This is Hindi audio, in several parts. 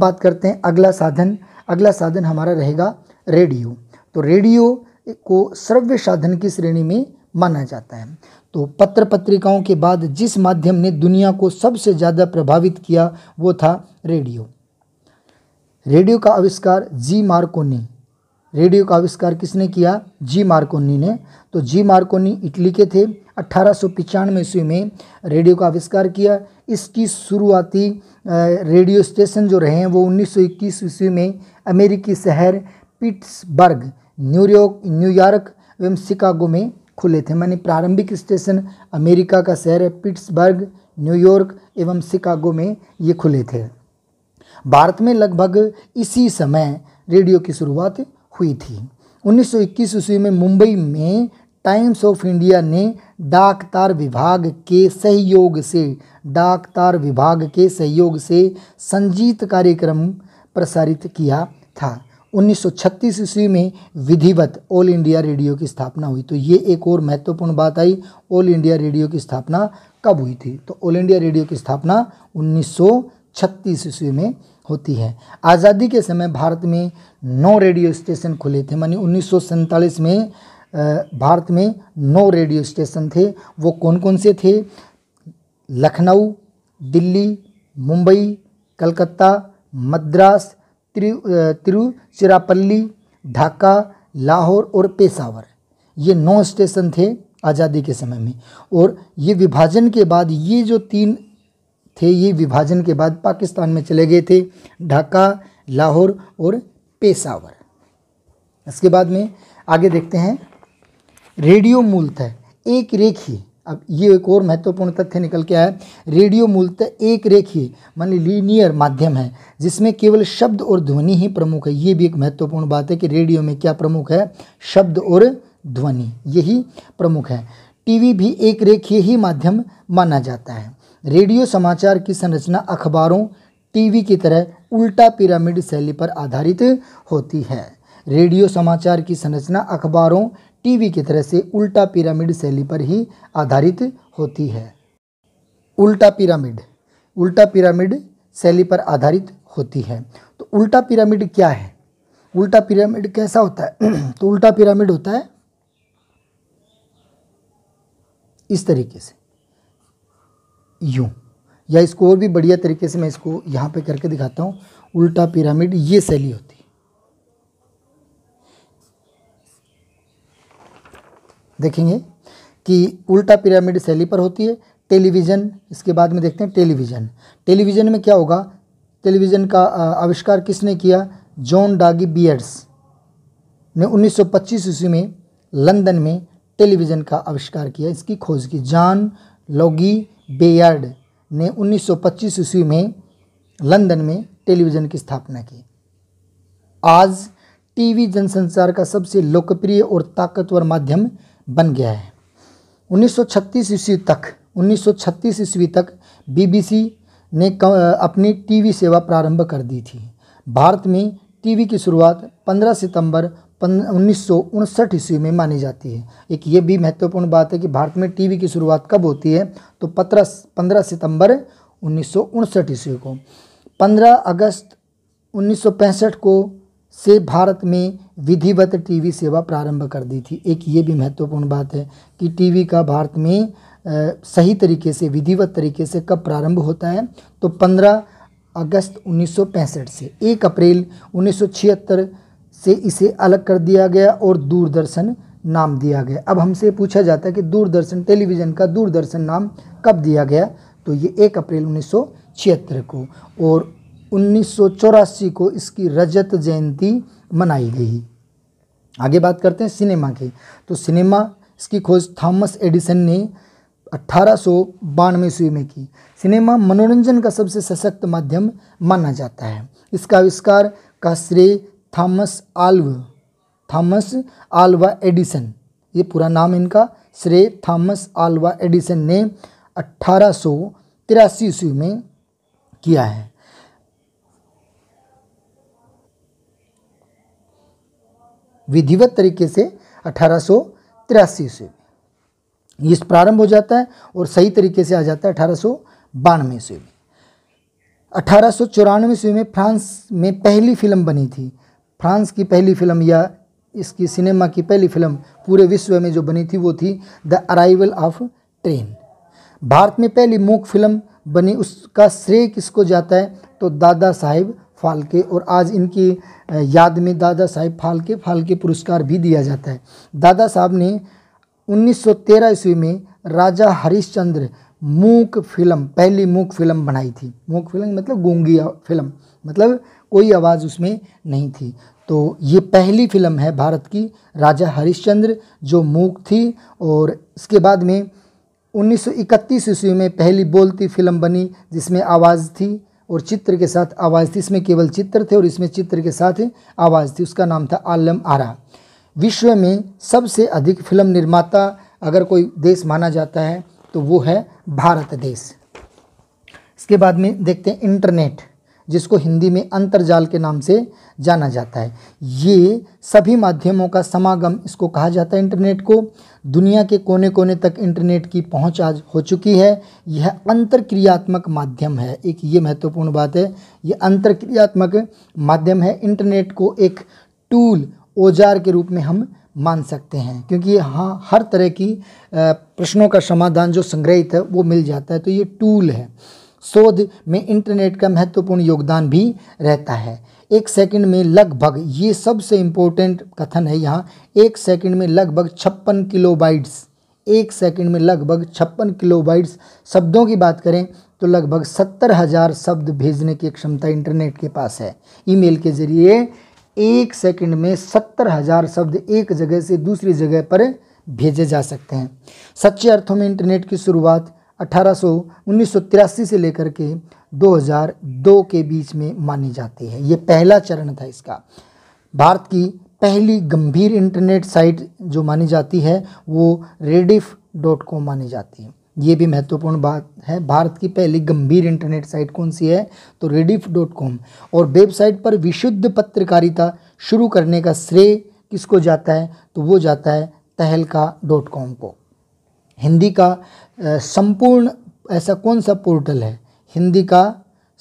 बात करते हैं अगला साधन। अगला साधन हमारा रहेगा रेडियो। तो रेडियो को श्रव्य साधन की श्रेणी में माना जाता है। तो पत्र पत्रिकाओं के बाद जिस माध्यम ने दुनिया को सबसे ज़्यादा प्रभावित किया वो था रेडियो। रेडियो का आविष्कार जी मार्कोनी। रेडियो का आविष्कार किसने किया? जी मार्कोनी ने। तो जी मार्कोनी इटली के थे। 1895 ईस्वी में रेडियो का आविष्कार किया। इसकी शुरुआती रेडियो स्टेशन जो रहे हैं वो 1921 ईस्वी में अमेरिकी शहर पिट्सबर्ग, न्यूयॉर्क एवं शिकागो में खुले थे। माने प्रारंभिक स्टेशन अमेरिका का शहर है पिट्सबर्ग, न्यूयॉर्क एवं शिकागो में ये खुले थे। भारत में लगभग इसी समय रेडियो की शुरुआत हुई थी। 1921 ईस्वी में मुंबई में टाइम्स ऑफ इंडिया ने डाक तार विभाग के सहयोग से संगीत कार्यक्रम प्रसारित किया था। 1936 ईस्वी में विधिवत ऑल इंडिया रेडियो की स्थापना हुई। तो ये एक और महत्वपूर्ण बात आई, ऑल इंडिया रेडियो की स्थापना कब हुई थी? तो ऑल इंडिया रेडियो की स्थापना 1936 ईस्वी में होती है। आज़ादी के समय भारत में 9 रेडियो स्टेशन खुले थे। मानी 1947 में भारत में 9 रेडियो स्टेशन थे। वो कौन कौन से थे? लखनऊ, दिल्ली, मुंबई, कलकत्ता, मद्रास, तिरुचिरापल्ली, ढाका, लाहौर और पेशावर। ये 9 स्टेशन थे आज़ादी के समय में। और ये विभाजन के बाद ये जो 3 थे ये विभाजन के बाद पाकिस्तान में चले गए थे, ढाका, लाहौर और पेशावर। इसके बाद में आगे देखते हैं रेडियो मूलतः एक रेखीय। अब ये एक और महत्वपूर्ण तथ्य निकल के आया। रेडियो मूलतः एक रेखीय मान लीनियर माध्यम है जिसमें केवल शब्द और ध्वनि ही प्रमुख है। ये भी एक महत्वपूर्ण बात है कि रेडियो में क्या प्रमुख है? शब्द और ध्वनि, यही प्रमुख है। टीवी भी एक रेखीय ही माध्यम माना जाता है। रेडियो समाचार की संरचना अखबारों, टीवी की तरह उल्टा पिरामिड शैली पर आधारित होती है। रेडियो समाचार की संरचना अखबारों, टीवी की तरह से उल्टा पिरामिड शैली पर ही आधारित होती है। उल्टा पिरामिड शैली पर आधारित होती है। तो उल्टा पिरामिड क्या है? उल्टा पिरामिड कैसा होता है? तो उल्टा पिरामिड होता है इस तरीके से, यूं, या इसको और भी बढ़िया तरीके से मैं इसको यहाँ पे करके दिखाता हूँ। उल्टा पिरामिड ये शैली होती है। देखेंगे कि उल्टा पिरामिड शैली पर होती है। टेलीविज़न, इसके बाद में देखते हैं टेलीविज़न में क्या होगा? टेलीविज़न का आविष्कार किसने किया? जॉन डागी बियर्स ने 1925 ईस्वी में लंदन में टेलीविज़न का आविष्कार किया, इसकी खोज की। जॉन लॉगी बेयार्ड ने 1925 ईस्वी में लंदन में टेलीविज़न की स्थापना की। आज टीवी जनसंचार का सबसे लोकप्रिय और ताकतवर माध्यम बन गया है। 1936 ईस्वी तक बीबीसी ने अपनी टीवी सेवा प्रारंभ कर दी थी। भारत में टीवी की शुरुआत 15 सितंबर 1959 ईस्वी में मानी जाती है। एक ये भी महत्वपूर्ण बात है कि भारत में टीवी की शुरुआत कब होती है? तो 15 सितंबर 1959 ईस्वी को। 15 अगस्त 1965 को से भारत में विधिवत टीवी सेवा प्रारंभ कर दी थी। एक ये भी महत्वपूर्ण बात है कि टीवी का भारत में सही तरीके से, विधिवत तरीके से कब प्रारंभ होता है? तो 15 अगस्त 1965 से। 1 अप्रैल 1976 से इसे अलग कर दिया गया और दूरदर्शन नाम दिया गया। अब हमसे पूछा जाता है कि दूरदर्शन, टेलीविज़न का दूरदर्शन नाम कब दिया गया? तो ये 1 अप्रैल 1976 को, और 1984 को इसकी रजत जयंती मनाई गई। आगे बात करते हैं सिनेमा की। तो सिनेमा, इसकी खोज थॉमस एडिसन ने 1892 ईस्वी में की। सिनेमा मनोरंजन का सबसे सशक्त माध्यम माना जाता है। इसका आविष्कार का श्रेय थॉमस आल्वा एडिसन, ये पूरा नाम इनका, श्रेय थॉमस आल्वा एडिसन ने 1883 ईस्वी में किया है। विधिवत तरीके से 1883 ईस्वी में ये प्रारंभ हो जाता है और सही तरीके से आ जाता है 1892 ईस्वी में। 1894 ईस्वी में फ्रांस में पहली फिल्म बनी थी। फ्रांस की पहली फिल्म या इसकी सिनेमा की पहली फिल्म पूरे विश्व में जो बनी थी वो थी the arrival of train. Bharat में पहली मूक फिल्म बनी, उसका श्रेय किसको जाता है? तो दादा साहेब फाल्के, और आज इनकी याद में दादा साहेब फाल्के पुरस्कार भी दिया जाता है। दादा साहब ने 1913 ईस्वी में राजा हरिश्चंद्र मूक फिल्म, पहली मूक फिल्म बनाई थी। मूक फिल्म मतलब गूंगी फिल्म, मतलब कोई आवाज़ उसमें नहीं थी। तो ये पहली फिल्म है भारत की राजा हरिश्चंद्र जो मूक थी। और इसके बाद में 1931 ईस्वी में पहली बोलती फिल्म बनी जिसमें आवाज़ थी और चित्र के साथ आवाज़ थी। इसमें केवल चित्र थे और इसमें चित्र के साथ आवाज़ थी। उसका नाम था आलम आरा। विश्व में सबसे अधिक फिल्म निर्माता अगर कोई देश माना जाता है तो वो है भारत देश। इसके बाद में देखते हैं इंटरनेट, जिसको हिंदी में अंतर्जाल के नाम से जाना जाता है। ये सभी माध्यमों का समागम इसको कहा जाता है इंटरनेट को। दुनिया के कोने कोने तक इंटरनेट की पहुंच आज हो चुकी है। यह अंतरक्रियात्मक माध्यम है, एक ये महत्वपूर्ण बात है, ये अंतरक्रियात्मक माध्यम है। इंटरनेट को एक टूल, औजार के रूप में हम मान सकते हैं, क्योंकि हाँ हर तरह की प्रश्नों का समाधान जो संग्रहित है वो मिल जाता है, तो ये टूल है। शोध में इंटरनेट का महत्वपूर्ण योगदान भी रहता है। एक सेकंड में लगभग, ये सबसे इम्पोर्टेंट कथन है यहाँ, एक सेकंड में लगभग 56 किलोबाइट्स, एक सेकंड में लगभग 56 किलोबाइट्स शब्दों की बात करें तो लगभग 70,000 शब्द भेजने की क्षमता इंटरनेट के पास है। ईमेल के जरिए एक सेकंड में 70,000 शब्द एक जगह से दूसरी जगह पर भेजे जा सकते हैं। सच्चे अर्थों में इंटरनेट की शुरुआत 1983 से लेकर के 2002 के बीच में मानी जाती है। ये पहला चरण था इसका। भारत की पहली गंभीर इंटरनेट साइट जो मानी जाती है वो rediff.com मानी जाती है। ये भी महत्वपूर्ण बात है। भारत की पहली गंभीर इंटरनेट साइट कौन सी है? तो rediff.com। और वेबसाइट पर विशुद्ध पत्रकारिता शुरू करने का श्रेय किसको जाता है? तो वो जाता है तहलका.com को। हिंदी का संपूर्ण ऐसा कौन सा पोर्टल है? हिंदी का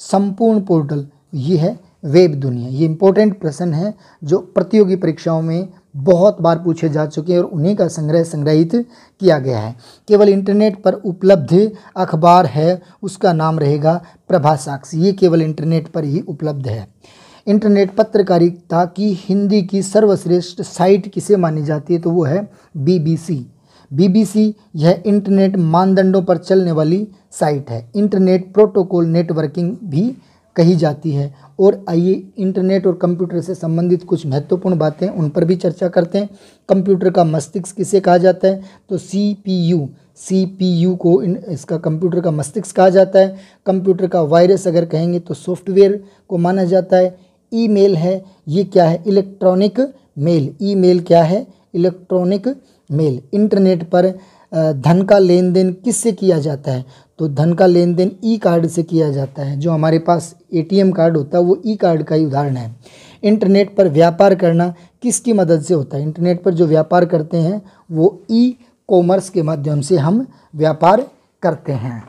संपूर्ण पोर्टल ये है वेब दुनिया। ये इंपॉर्टेंट प्रश्न है जो प्रतियोगी परीक्षाओं में बहुत बार पूछे जा चुके हैं और उन्हीं का संग्रहित किया गया है। केवल इंटरनेट पर उपलब्ध अखबार है, उसका नाम रहेगा प्रभा साक्षी। ये केवल इंटरनेट पर ही उपलब्ध है। इंटरनेट पत्रकारिता की हिंदी की सर्वश्रेष्ठ साइट किसे मानी जाती है? तो वो है BBC। BBC यह इंटरनेट मानदंडों पर चलने वाली साइट है। इंटरनेट प्रोटोकॉल नेटवर्किंग भी कही जाती है। और आइए इंटरनेट और कंप्यूटर से संबंधित कुछ महत्वपूर्ण बातें उन पर भी चर्चा करते हैं। कंप्यूटर का मस्तिष्क किसे कहा जाता है? तो CPU को इसका कंप्यूटर का मस्तिष्क कहा जाता है। कंप्यूटर का वायरस अगर कहेंगे तो सॉफ्टवेयर को माना जाता है। ईमेल है, ये क्या है? Electronic mail. ईमेल क्या है? Electronic mail. इंटरनेट पर धन का लेन देन किससे किया जाता है? तो धन का लेन देन ई कार्ड से किया जाता है। जो हमारे पास ATM कार्ड होता है वो ई कार्ड का ही उदाहरण है। इंटरनेट पर व्यापार करना किसकी मदद से होता है? इंटरनेट पर जो व्यापार करते हैं वो ई-कॉमर्स के माध्यम से हम व्यापार करते हैं।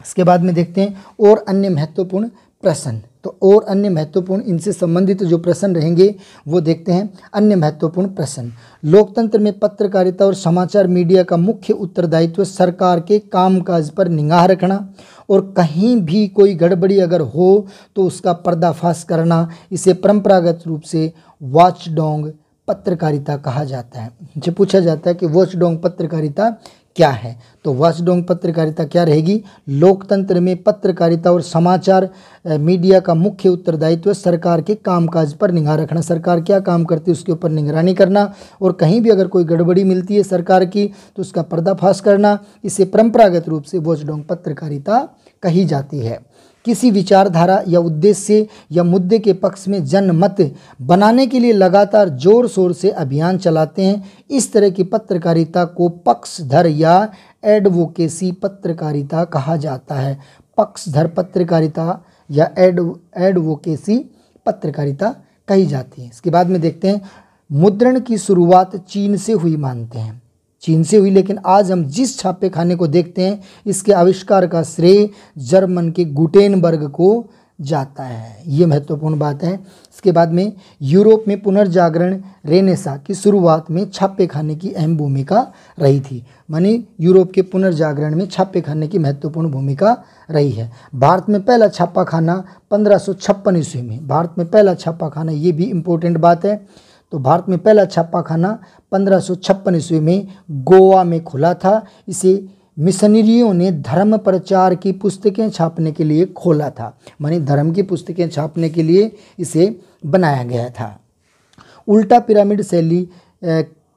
इसके बाद में देखते हैं और अन्य महत्वपूर्ण प्रश्न। तो और अन्य महत्वपूर्ण इनसे संबंधित जो प्रश्न रहेंगे वो देखते हैं। अन्य महत्वपूर्ण प्रश्न, लोकतंत्र में पत्रकारिता और समाचार मीडिया का मुख्य उत्तरदायित्व सरकार के कामकाज पर निगाह रखना और कहीं भी कोई गड़बड़ी अगर हो तो उसका पर्दाफाश करना। इसे परंपरागत रूप से वॉचडॉग पत्रकारिता कहा जाता है। जो पूछा जाता है कि वॉचडॉग पत्रकारिता क्या है? तो वॉचडॉग पत्रकारिता क्या रहेगी? लोकतंत्र में पत्रकारिता और समाचार मीडिया का मुख्य उत्तरदायित्व सरकार के कामकाज पर निगाह रखना। सरकार क्या काम करती है उसके ऊपर निगरानी करना और कहीं भी अगर कोई गड़बड़ी मिलती है सरकार की तो उसका पर्दाफाश करना। इसे परंपरागत रूप से वॉचडॉग पत्रकारिता कही जाती है। किसी विचारधारा या उद्देश्य या मुद्दे के पक्ष में जनमत बनाने के लिए लगातार जोर शोर से अभियान चलाते हैं। इस तरह की पत्रकारिता को पक्षधर या एडवोकेसी पत्रकारिता कहा जाता है। पक्षधर पत्रकारिता या एडवोकेसी पत्रकारिता कही जाती है। इसके बाद में देखते हैं मुद्रण की शुरुआत चीन से हुई मानते हैं। चीन से हुई, लेकिन आज हम जिस छापे खाने को देखते हैं इसके आविष्कार का श्रेय जर्मन के गुटेनबर्ग को जाता है। ये महत्वपूर्ण बात है। इसके बाद में यूरोप में पुनर्जागरण रेनेसा की शुरुआत में छापे खाने की अहम भूमिका रही थी। माने यूरोप के पुनर्जागरण में छापे खाने की महत्वपूर्ण भूमिका रही है। भारत में पहला छापा खाना 1556 ईस्वी में, भारत में पहला छापा खाना, ये भी इम्पोर्टेंट बात है। तो भारत में पहला छापा खाना 1556 ईस्वी में गोवा में खुला था। इसे मिशनरियों ने धर्म प्रचार की पुस्तकें छापने के लिए खोला था। माने धर्म की पुस्तकें छापने के लिए इसे बनाया गया था। उल्टा पिरामिड शैली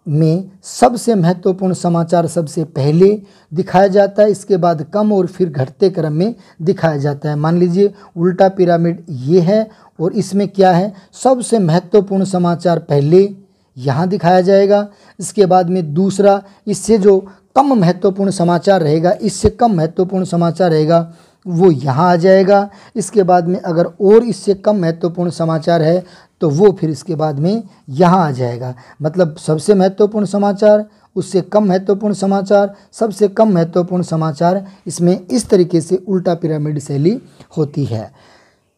में सबसे महत्वपूर्ण समाचार सबसे पहले दिखाया जाता है, इसके बाद कम और फिर घटते क्रम में दिखाया जाता है। मान लीजिए उल्टा पिरामिड ये है और इसमें क्या है, सबसे महत्वपूर्ण समाचार पहले यहाँ दिखाया जाएगा। इसके बाद में दूसरा, इससे जो कम महत्वपूर्ण समाचार रहेगा, इससे कम महत्वपूर्ण समाचार रहेगा, वो यहाँ आ जाएगा। इसके बाद में अगर और इससे कम महत्वपूर्ण समाचार है तो वो फिर इसके बाद में यहाँ आ जाएगा। मतलब सबसे महत्वपूर्ण समाचार, उससे कम महत्वपूर्ण समाचार, सबसे कम महत्वपूर्ण समाचार, इसमें इस तरीके से उल्टा पिरामिड शैली होती है।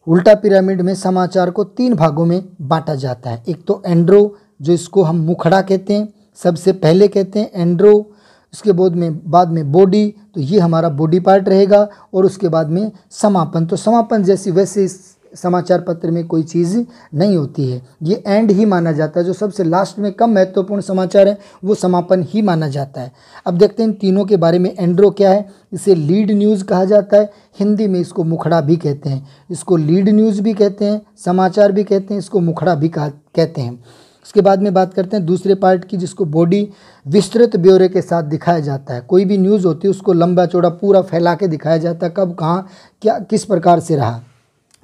उल्टा पिरामिड में समाचार को 3 भागों में बांटा जाता है। एक तो एंड्रो, जो इसको हम मुखड़ा कहते हैं, सबसे पहले कहते हैं एंड्रो। उसके बाद में बॉडी, तो ये हमारा बॉडी पार्ट रहेगा। और उसके बाद में समापन, तो समापन जैसी वैसे इस समाचार पत्र में कोई चीज़ नहीं होती है, ये एंड ही माना जाता है। जो सबसे लास्ट में कम महत्वपूर्ण समाचार है वो समापन ही माना जाता है। अब देखते हैं इन तीनों के बारे में। एंड्रो क्या है, इसे लीड न्यूज़ कहा जाता है, हिंदी में इसको मुखड़ा भी कहते हैं। इसको लीड न्यूज़ भी कहते हैं, समाचार भी कहते हैं, इसको मुखड़ा भी कहते हैं। उसके बाद में बात करते हैं दूसरे पार्ट की, जिसको बॉडी। विस्तृत ब्यौरे के साथ दिखाया जाता है। कोई भी न्यूज़ होती है उसको लंबा चौड़ा पूरा फैला के दिखाया जाता है, कब कहाँ क्या किस प्रकार से रहा।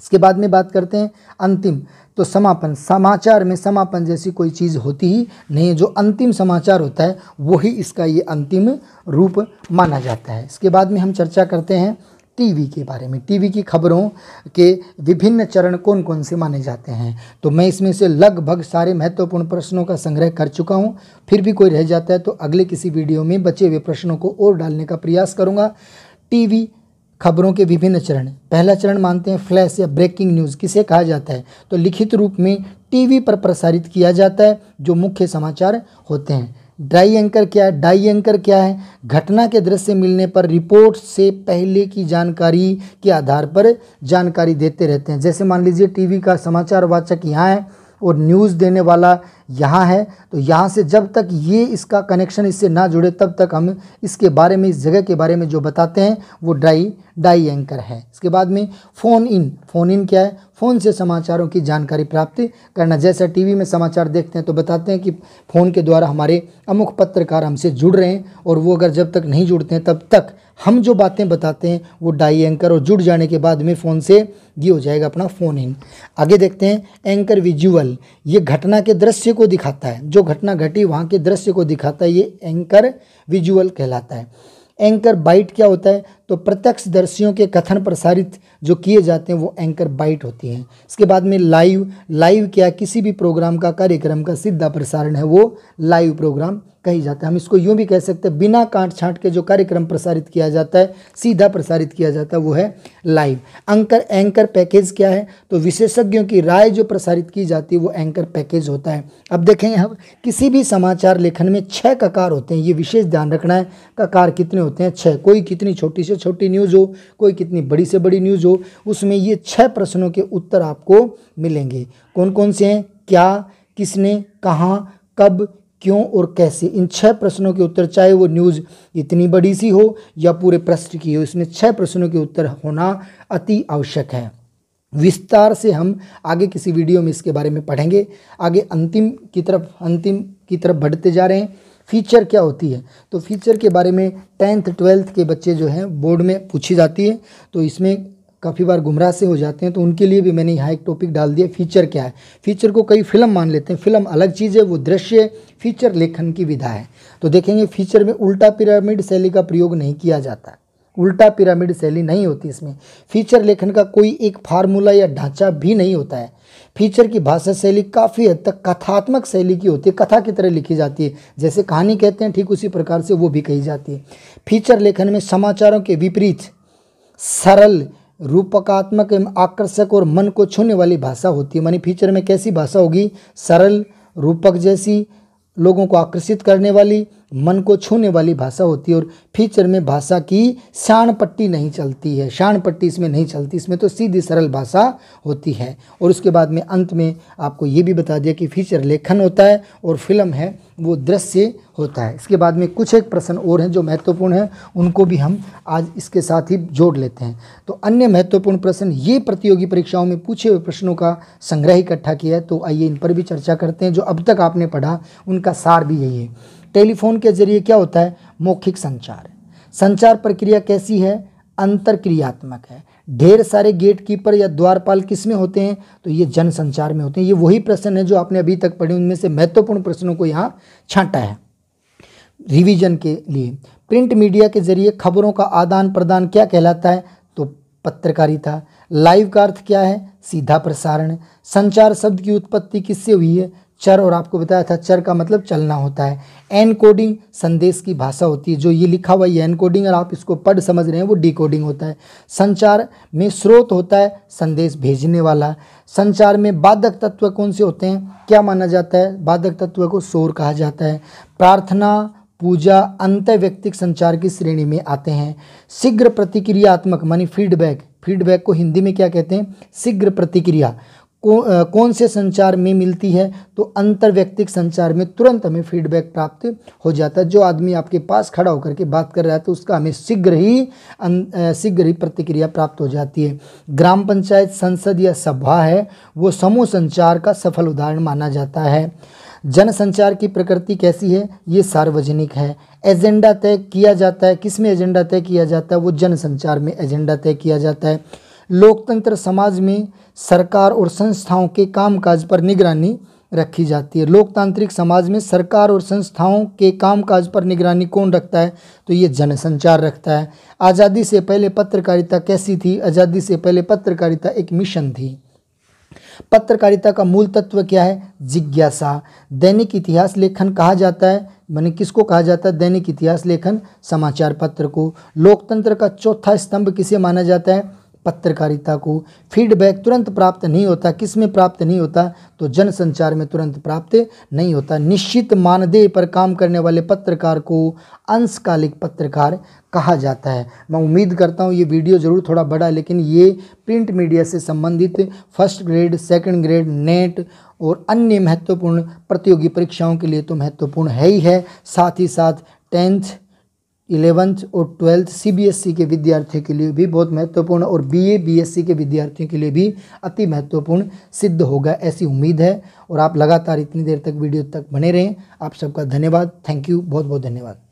इसके बाद में बात करते हैं अंतिम, तो समापन। समाचार में समापन जैसी कोई चीज़ होती ही नहीं है। जो अंतिम समाचार होता है वही इसका ये अंतिम रूप माना जाता है। इसके बाद में हम चर्चा करते हैं टीवी के बारे में। टीवी की खबरों के विभिन्न चरण कौन कौन से माने जाते हैं। तो मैं इसमें से लगभग सारे महत्वपूर्ण प्रश्नों का संग्रह कर चुका हूं। फिर भी कोई रह जाता है तो अगले किसी वीडियो में बचे हुए प्रश्नों को और डालने का प्रयास करूंगा। टीवी खबरों के विभिन्न चरण। पहला चरण मानते हैं फ्लैश या ब्रेकिंग न्यूज़। किसे कहा जाता है, तो लिखित रूप में टीवी पर प्रसारित किया जाता है जो मुख्य समाचार होते हैं। डाई एंकर क्या है, डाई एंकर क्या है, घटना के दृश्य मिलने पर रिपोर्ट से पहले की जानकारी के आधार पर जानकारी देते रहते हैं। जैसे मान लीजिए टीवी का समाचार वाचक यहाँ है और न्यूज़ देने वाला यहाँ है, तो यहाँ से जब तक ये इसका कनेक्शन इससे ना जुड़े तब तक हम इसके बारे में, इस जगह के बारे में जो बताते हैं वो डाई एंकर है। इसके बाद में फ़ोन इन। फ़ोन इन क्या है, फ़ोन से समाचारों की जानकारी प्राप्त करना। जैसा टीवी में समाचार देखते हैं तो बताते हैं कि फ़ोन के द्वारा हमारे अमुक पत्रकार हमसे जुड़ रहे हैं, और वो अगर जब तक नहीं जुड़ते हैं तब तक हम जो बातें बताते हैं वो डाई एंकर, और जुड़ जाने के बाद में फ़ोन से ये हो जाएगा अपना फ़ोन इन। आगे देखते हैं एंकर विजुअल। ये घटना के दृश्य को दिखाता है, जो घटना घटी वहाँ के दृश्य को दिखाता है, ये एंकर विजुअल कहलाता है। एंकर बाइट क्या होता है, तो प्रत्यक्षदर्शियों के कथन प्रसारित जो किए जाते हैं वो एंकर बाइट होती हैं। इसके बाद में लाइव। लाइव क्या, किसी भी प्रोग्राम का, कार्यक्रम का सीधा प्रसारण है वो लाइव प्रोग्राम कही जाता है। हम इसको यूँ भी कह सकते हैं, बिना काट छांट के जो कार्यक्रम प्रसारित किया जाता है, सीधा प्रसारित किया जाता है, वो है लाइव। एंकर पैकेज क्या है, तो विशेषज्ञों की राय जो प्रसारित की जाती है वो एंकर पैकेज होता है। अब देखेंगे हम, किसी भी समाचार लेखन में 6 ककार होते हैं, ये विशेष ध्यान रखना है। ककार कितने होते हैं, 6। कोई कितनी छोटी से छोटी न्यूज़ हो, कोई कितनी बड़ी से बड़ी न्यूज़ हो, उसमें ये 6 प्रश्नों के उत्तर आपको मिलेंगे। कौन कौन से हैं, क्या, किसने, कहाँ, कब, क्यों और कैसे। इन 6 प्रश्नों के उत्तर, चाहे वो न्यूज़ इतनी बड़ी सी हो या पूरे पृष्ठ की हो, इसमें 6 प्रश्नों के उत्तर होना अति आवश्यक है। विस्तार से हम आगे किसी वीडियो में इसके बारे में पढ़ेंगे। आगे अंतिम की तरफ बढ़ते जा रहे हैं। फीचर क्या होती है, तो फीचर के बारे में 10th 12th के बच्चे जो हैं बोर्ड में पूछी जाती है, तो इसमें काफ़ी बार गुमराह से हो जाते हैं, तो उनके लिए भी मैंने यहाँ एक टॉपिक डाल दिया। फीचर क्या है, फीचर को कई फिल्म मान लेते हैं, फिल्म अलग चीज़ है, वो दृश्य फीचर लेखन की विधा है। तो देखेंगे फीचर में उल्टा पिरामिड शैली का प्रयोग नहीं किया जाता, उल्टा पिरामिड शैली नहीं होती इसमें। फीचर लेखन का कोई एक फार्मूला या ढांचा भी नहीं होता है। फीचर की भाषा शैली काफ़ी हद तक कथात्मक शैली की होती है, कथा की तरह लिखी जाती है। जैसे कहानी कहते हैं ठीक उसी प्रकार से वो भी कही जाती है। फीचर लेखन में समाचारों के विपरीत सरल रूपकात्मक एवं आकर्षक और मन को छूने वाली भाषा होती है। मानी फीचर में कैसी भाषा होगी? सरल, रूपक जैसी, लोगों को आकर्षित करने वाली, मन को छूने वाली भाषा होती है। और फीचर में भाषा की शान पट्टी नहीं चलती है, शान पट्टी इसमें नहीं चलती, इसमें तो सीधी सरल भाषा होती है। और उसके बाद में अंत में आपको ये भी बता दिया कि फीचर लेखन होता है और फिल्म है वो दृश्य होता है। इसके बाद में कुछ एक प्रश्न और हैं जो महत्वपूर्ण हैं, उनको भी हम आज इसके साथ ही जोड़ लेते हैं। तो अन्य महत्वपूर्ण प्रश्न, ये प्रतियोगी परीक्षाओं में पूछे हुए प्रश्नों का संग्रह इकट्ठा किया है, तो आइए इन पर भी चर्चा करते हैं। जो अब तक आपने पढ़ा उनका सार भी यही है। टेलीफोन के जरिए क्या होता है? मौखिक संचार। संचार प्रक्रिया कैसी है? अंतरक्रियात्मक है। ढेर सारे गेटकीपर या द्वारपाल किस में होते हैं? तो ये जनसंचार में होते हैं। ये वही प्रश्न है जो आपने अभी तक पढ़े, उनमें से महत्वपूर्ण प्रश्नों को यहाँ छांटा है रिवीजन के लिए। प्रिंट मीडिया के जरिए खबरों का आदान प्रदान क्या कहलाता है? तो पत्रकारिता। लाइव का अर्थ क्या है? सीधा प्रसारण। संचार शब्द की उत्पत्ति किससे हुई है? चर, और आपको बताया था चर का मतलब चलना होता है। एनकोडिंग संदेश की भाषा होती है। जो ये लिखा हुआ है एनकोडिंग, और आप इसको पढ़ समझ रहे हैं, वो डिकोडिंग होता है। संचार में स्रोत होता है संदेश भेजने वाला। संचार में बाधक तत्व कौन से होते हैं? क्या माना जाता है? बाधक तत्व को शोर कहा जाता है। प्रार्थना, पूजा अंतर्वैयक्तिक संचार की श्रेणी में आते हैं। शीघ्र प्रतिक्रियात्मक मानी फीडबैक, फीडबैक को हिंदी में क्या कहते हैं? शीघ्र प्रतिक्रिया कौन से संचार में मिलती है? तो अंतर्वैयक्तिक संचार में तुरंत हमें फीडबैक प्राप्त हो जाता है। जो आदमी आपके पास खड़ा होकर के बात कर रहा है तो उसका हमें शीघ्र ही प्रतिक्रिया प्राप्त हो जाती है। ग्राम पंचायत, संसद या सभा है वो समूह संचार का सफल उदाहरण माना जाता है। जनसंचार की प्रकृति कैसी है? ये सार्वजनिक है। एजेंडा तय किया जाता है, किस में एजेंडा तय किया जाता है? वो जनसंचार में एजेंडा तय किया जाता है। लोकतंत्र समाज में सरकार और संस्थाओं के कामकाज पर निगरानी रखी जाती है। लोकतांत्रिक समाज में सरकार और संस्थाओं के कामकाज पर निगरानी कौन रखता है? तो ये जनसंचार रखता है। आज़ादी से पहले पत्रकारिता कैसी थी? आज़ादी से पहले पत्रकारिता एक मिशन थी। पत्रकारिता का मूल तत्व क्या है? जिज्ञासा। दैनिक इतिहास लेखन कहा जाता है, माने किसको कहा जाता है? दैनिक इतिहास लेखन समाचार पत्र को। लोकतंत्र का चौथा स्तंभ किसे माना जाता है? पत्रकारिता को। फीडबैक तुरंत प्राप्त नहीं होता, किस में प्राप्त नहीं होता? तो जनसंचार में तुरंत प्राप्त नहीं होता। निश्चित मानदेय पर काम करने वाले पत्रकार को अंशकालिक पत्रकार कहा जाता है। मैं उम्मीद करता हूँ ये वीडियो ज़रूर थोड़ा बड़ा, लेकिन ये प्रिंट मीडिया से संबंधित first grade, second grade, net और अन्य महत्वपूर्ण प्रतियोगी परीक्षाओं के लिए तो महत्वपूर्ण है ही है, साथ ही साथ 10th 11th और 12th CBSE के विद्यार्थियों के लिए भी बहुत महत्वपूर्ण, और BA BSc के विद्यार्थियों के लिए भी अति महत्वपूर्ण सिद्ध होगा, ऐसी उम्मीद है। और आप लगातार इतनी देर तक वीडियो तक बने रहें। आप सबका धन्यवाद। थैंक यू, बहुत बहुत धन्यवाद।